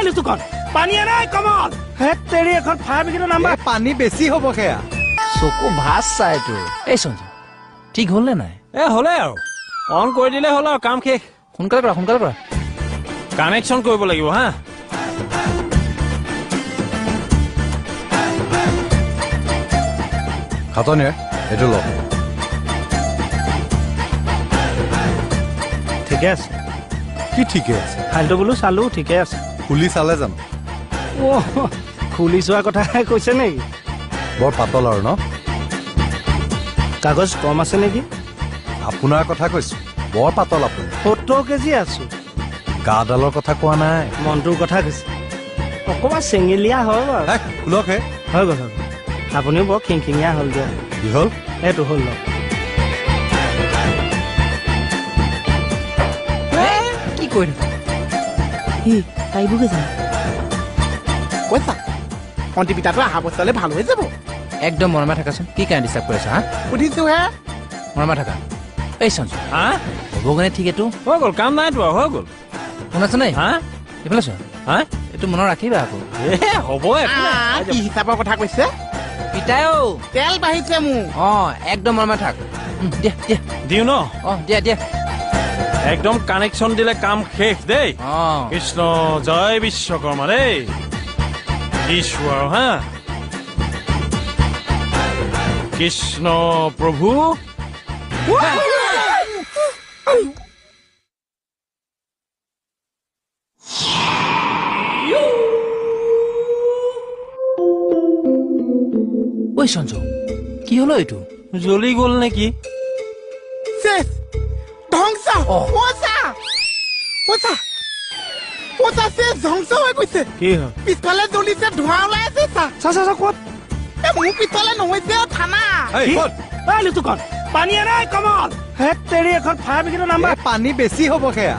লিচু কন পানী নাই কমল হে তেৰি এখন ফায়াৰ ব্ৰিগেডৰ নাম্বাৰ পানী বেছি হ'ব সেয়া চকু ভাজ চাইটো এই সঞ্জু ঠিক হ'ল নে নাই হ'লে আৰু অন কৰি দিলে হ'ল আৰু কাম শেষ সোনকালে কৰা কানেকশ্যন কৰিব লাগিব হা খাটনে এইটো ল ঠিকে আছে কি ঠিকে আছে ফাইলটো বোলো চালো ঠিকে আছে খুলি চালে জানো খুলি চোৱা কথা কৈছে নেকি বৰ পাতল আৰু ন কাগজ কম আছে নেকি আপোনাৰ কথা কৈছো বৰ পাতল আপুনি 70 কেজি আছো গাডালৰ কথা কোৱা নাই মনটোৰ কথা কৈছে অকণমান চেঙেলীয়া হয় বাৰু খোলকহে হৈ গ'ল আপুনিও বৰ খিংখিঙীয়া হ'ল দিয়ক কি হ'ল এইটো হ'ল লওক কি কৰি পাৰিবগৈ জানো কৈছা অন্তিপিতাটো অহা বছৰলৈ ভাল হৈ যাব একদম মৰমে থাকাচোন কি কাৰণে ডিষ্টাৰ্ব কৰি আছা হা সুধিছো হে মৰমে থাকা এই সঞ্জু হা হ'বগৈ ঠিক এইটো হৈ গ'ল কাম নাইতো আৰু হৈ গ'ল শুনাছ নাই হা এইফালে চোৱা হা এইটো মনত ৰাখিবা আকৌ হ'ব একো নাই কি হিচাপৰ কথা কৈছে পিতাই তেল বাঢ়িছে মোৰ একদম মৰমে থাক দিয়া দিওঁ ন দিয়া একদম কানেকশ্যন দিলে কাম শেষ দেই কৃষ্ণ জয় বিশ্বকৰ্মা দেই দিছো আৰু হা কৃষ্ণ প্ৰভু ঐ সঞ্জু কি হলো এইটো জ্বলি গ'ল নেকি শেষ ধ্বংস শেষ ধ্বংস হৈ গৈছে কি হ'ল পিছফালে জ্বলিছে ধোঁৱা ওলাই আছে চা ক'ত মোৰ পিছফালে নহৈছে থানা লিচু কন পানী নাই কমল হে তেৰি এখন ফায়াৰ ব্ৰিগেডৰ নাম্বাৰ পানী বেছি হ'ব সেয়া